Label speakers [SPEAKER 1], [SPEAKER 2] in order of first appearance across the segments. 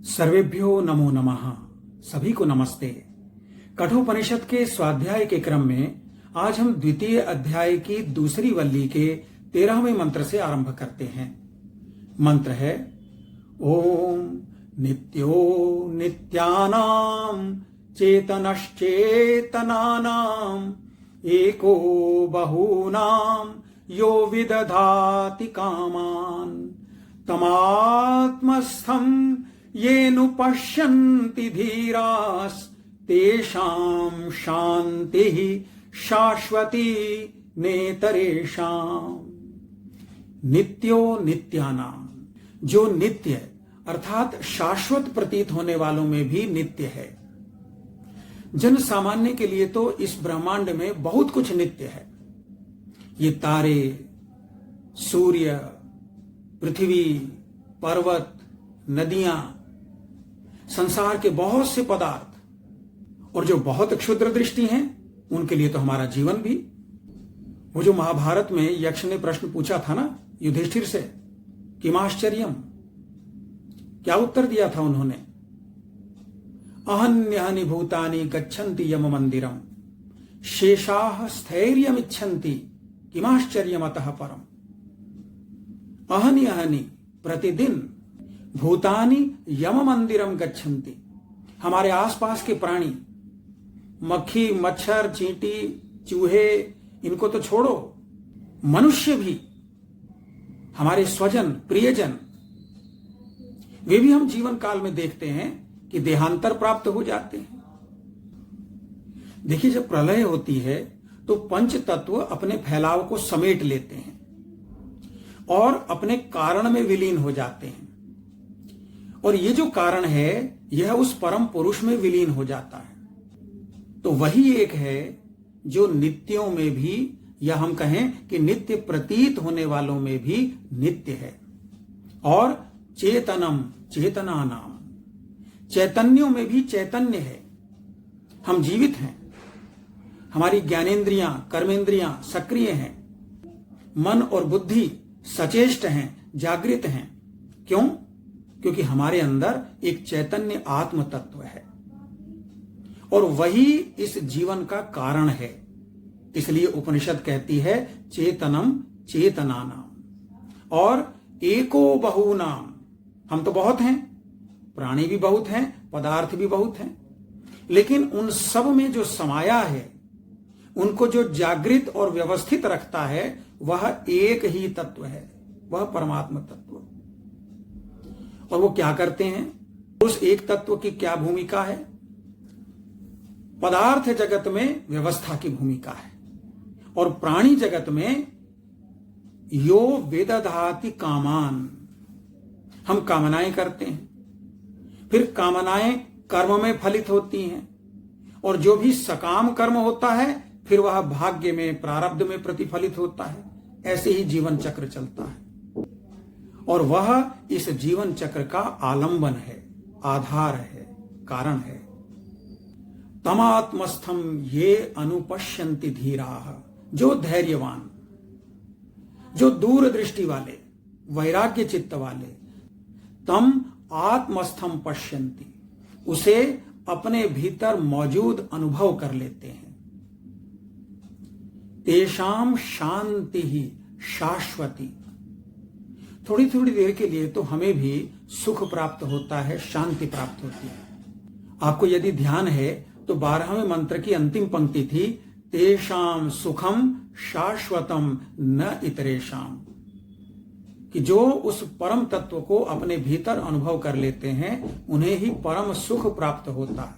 [SPEAKER 1] सर्वेभ्यो नमो नमः। सभी को नमस्ते। कठोपनिषद के स्वाध्याय के क्रम में आज हम द्वितीय अध्याय की दूसरी वल्ली के 13वें मंत्र से आरंभ करते हैं। मंत्र है ओम नित्यो नित्यानां चेतनश्चेतनानां एको बहूनां यो विदधाति कामान् तमात्मस्थं येनुपश्यन्ति धीरास्तेषां शान्तिः शाश्वती नेतरेषाम्। नित्यो नित्यानाम, जो नित्य अर्थात शाश्वत प्रतीत होने वालों में भी नित्य है। जन सामान्य के लिए तो इस ब्रह्मांड में बहुत कुछ नित्य है। ये तारे, सूर्य, पृथ्वी, पर्वत, नदियां, संसार के बहुत से पदार्थ, और जो बहुत क्षुद्र दृष्टि हैं उनके लिए तो हमारा जीवन भी। वो जो महाभारत में यक्ष ने प्रश्न पूछा था ना युधिष्ठिर से, किमाश्चर्यम, क्या उत्तर दिया था उन्होंने? अहन्यहनि भूतानि गच्छन्ति यम मंदिरम शेषाः स्थैर्यमिच्छन्ति किमाश्चर्यम अतः परम। अहनि अहनि प्रतिदिन भूतानि यम मंदिरम गच्छन्ति, हमारे आसपास के प्राणी, मक्खी, मच्छर, चींटी, चूहे, इनको तो छोड़ो, मनुष्य भी, हमारे स्वजन, प्रियजन, वे भी हम जीवन काल में देखते हैं कि देहांतर प्राप्त हो जाते हैं। देखिए, जब प्रलय होती है तो पंच तत्व अपने फैलाव को समेट लेते हैं और अपने कारण में विलीन हो जाते हैं, और ये जो कारण है यह उस परम पुरुष में विलीन हो जाता है। तो वही एक है जो नित्यों में भी, या हम कहें कि नित्य प्रतीत होने वालों में भी नित्य है। और चेतनम चेतनानाम, चैतन्यों में भी चैतन्य है। हम जीवित हैं, हमारी ज्ञानेंद्रियां, कर्मेंद्रियां सक्रिय हैं, मन और बुद्धि सचेष्ट हैं, जागृत हैं। क्यों? क्योंकि हमारे अंदर एक चैतन्य आत्म तत्व है और वही इस जीवन का कारण है। इसलिए उपनिषद कहती है चेतनम चेतनानाम। और एको बहूनाम, हम तो बहुत हैं, प्राणी भी बहुत हैं, पदार्थ भी बहुत हैं, लेकिन उन सब में जो समाया है, उनको जो जागृत और व्यवस्थित रखता है, वह एक ही तत्व है, वह परमात्मा तत्व। और वो क्या करते हैं? उस एक तत्व की क्या भूमिका है? पदार्थ जगत में व्यवस्था की भूमिका है, और प्राणी जगत में यो विदधाति कामान, हम कामनाएं करते हैं, फिर कामनाएं कर्म में फलित होती हैं, और जो भी सकाम कर्म होता है फिर वह भाग्य में, प्रारब्ध में प्रतिफलित होता है। ऐसे ही जीवन चक्र चलता है, और वह इस जीवन चक्र का आलंबन है, आधार है, कारण है। तमात्मस्थम ये अनुपश्यन्ति धीराः, जो धैर्यवान, जो दूरदृष्टि वाले, वैराग्य चित्त वाले, तम आत्मस्थम पश्यन्ति, उसे अपने भीतर मौजूद अनुभव कर लेते हैं। तेषाम शांति ही शाश्वती, थोड़ी थोड़ी देर के लिए तो हमें भी सुख प्राप्त होता है, शांति प्राप्त होती है। आपको यदि ध्यान है तो 12वें मंत्र की अंतिम पंक्ति थी तेषाम सुखम शाश्वतम न इतरेषाम, कि जो उस परम तत्व को अपने भीतर अनुभव कर लेते हैं उन्हें ही परम सुख प्राप्त होता है।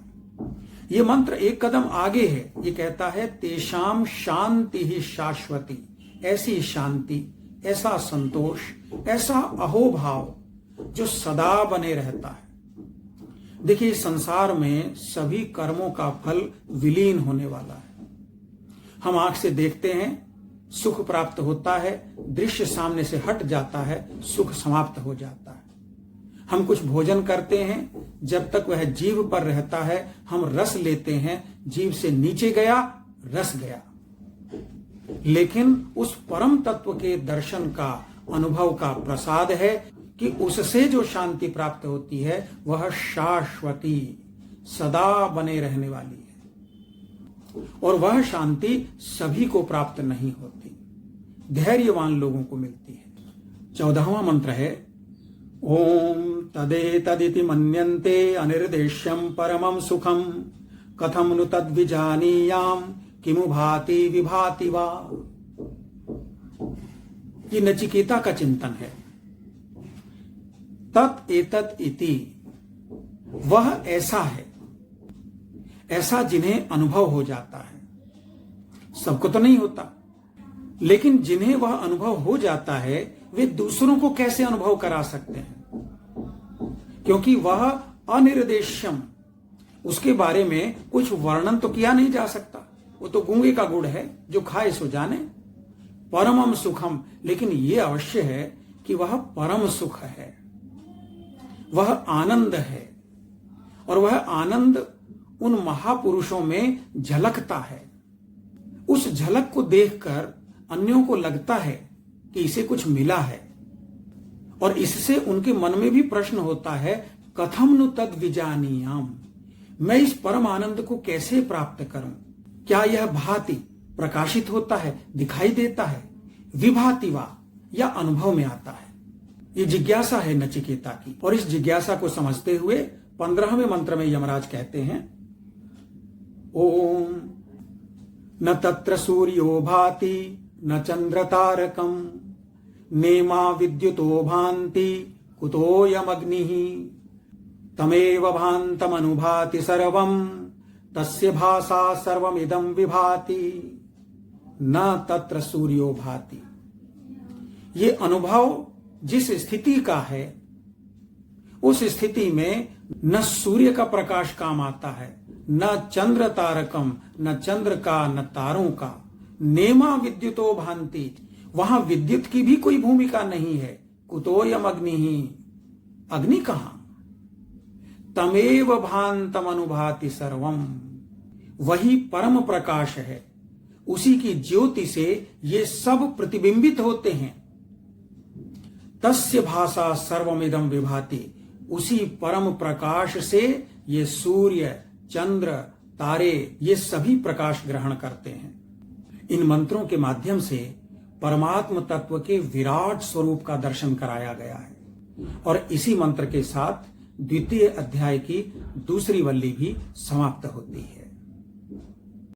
[SPEAKER 1] ये मंत्र एक कदम आगे है, ये कहता है तेषाम शांति ही शाश्वती, ऐसी शांति, ऐसा संतोष, ऐसा अहोभाव जो सदा बने रहता है। देखिए, संसार में सभी कर्मों का फल विलीन होने वाला है। हम आंख से देखते हैं, सुख प्राप्त होता है, दृश्य सामने से हट जाता है, सुख समाप्त हो जाता है। हम कुछ भोजन करते हैं, जब तक वह जीभ पर रहता है हम रस लेते हैं, जीभ से नीचे गया रस गया। लेकिन उस परम तत्व के दर्शन का, अनुभव का प्रसाद है कि उससे जो शांति प्राप्त होती है वह शाश्वती, सदा बने रहने वाली है, और वह शांति सभी को प्राप्त नहीं होती, धैर्यवान लोगों को मिलती है। 14वां मंत्र है ओम तदेतदिति मन्यन्ते अनिर्देश्यम परमं सुखम कथम नु तद्विजानीयाम किमु भाति विभाति वा। ये नचिकेता का चिंतन है। तत् एतत् इति, वह ऐसा है, ऐसा जिन्हें अनुभव हो जाता है। सबको तो नहीं होता, लेकिन जिन्हें वह अनुभव हो जाता है वे दूसरों को कैसे अनुभव करा सकते हैं, क्योंकि वह अनिर्देश्यम, उसके बारे में कुछ वर्णन तो किया नहीं जा सकता, वो तो गूंगे का गुड़ है, जो खाए सो जाने। परमम सुखम, लेकिन ये अवश्य है कि वह परम सुख है, वह आनंद है, और वह आनंद उन महापुरुषों में झलकता है। उस झलक को देखकर अन्यों को लगता है कि इसे कुछ मिला है, और इससे उनके मन में भी प्रश्न होता है कथम नु तद विजानीयाम, मैं इस परम आनंद को कैसे प्राप्त करूं। क्या यह भांति प्रकाशित होता है, दिखाई देता है, विभाति वा, या अनुभव में आता है। ये जिज्ञासा है नचिकेता की, और इस जिज्ञासा को समझते हुए 15वें मंत्र में यमराज कहते हैं ओम न तत्र सूर्यो भाति न चंद्र तारकम नेमा विद्युतो भांति कुतोयमग्निः तमेव भान्तमनुभाति सर्वं तस्य भासा सर्वमिदं विभाति न तत्र सूर्यो भाति। ये अनुभव जिस स्थिति का है उस स्थिति में न सूर्य का प्रकाश काम आता है, न चंद्र तारकम, न चंद्र का, न तारों का। नेमा विद्युतो भांति, वहां विद्युत की भी कोई भूमिका नहीं है। कुतोयम अग्नि ही, अग्नि कहां। तमेव भांतम अनुभाति सर्वम, वही परम प्रकाश है, उसी की ज्योति से ये सब प्रतिबिंबित होते हैं। तस्य भाषा सर्वमिदं विभाति, उसी परम प्रकाश से ये सूर्य, चंद्र, तारे, ये सभी प्रकाश ग्रहण करते हैं। इन मंत्रों के माध्यम से परमात्म तत्व के विराट स्वरूप का दर्शन कराया गया है, और इसी मंत्र के साथ द्वितीय अध्याय की दूसरी वल्ली भी समाप्त होती है।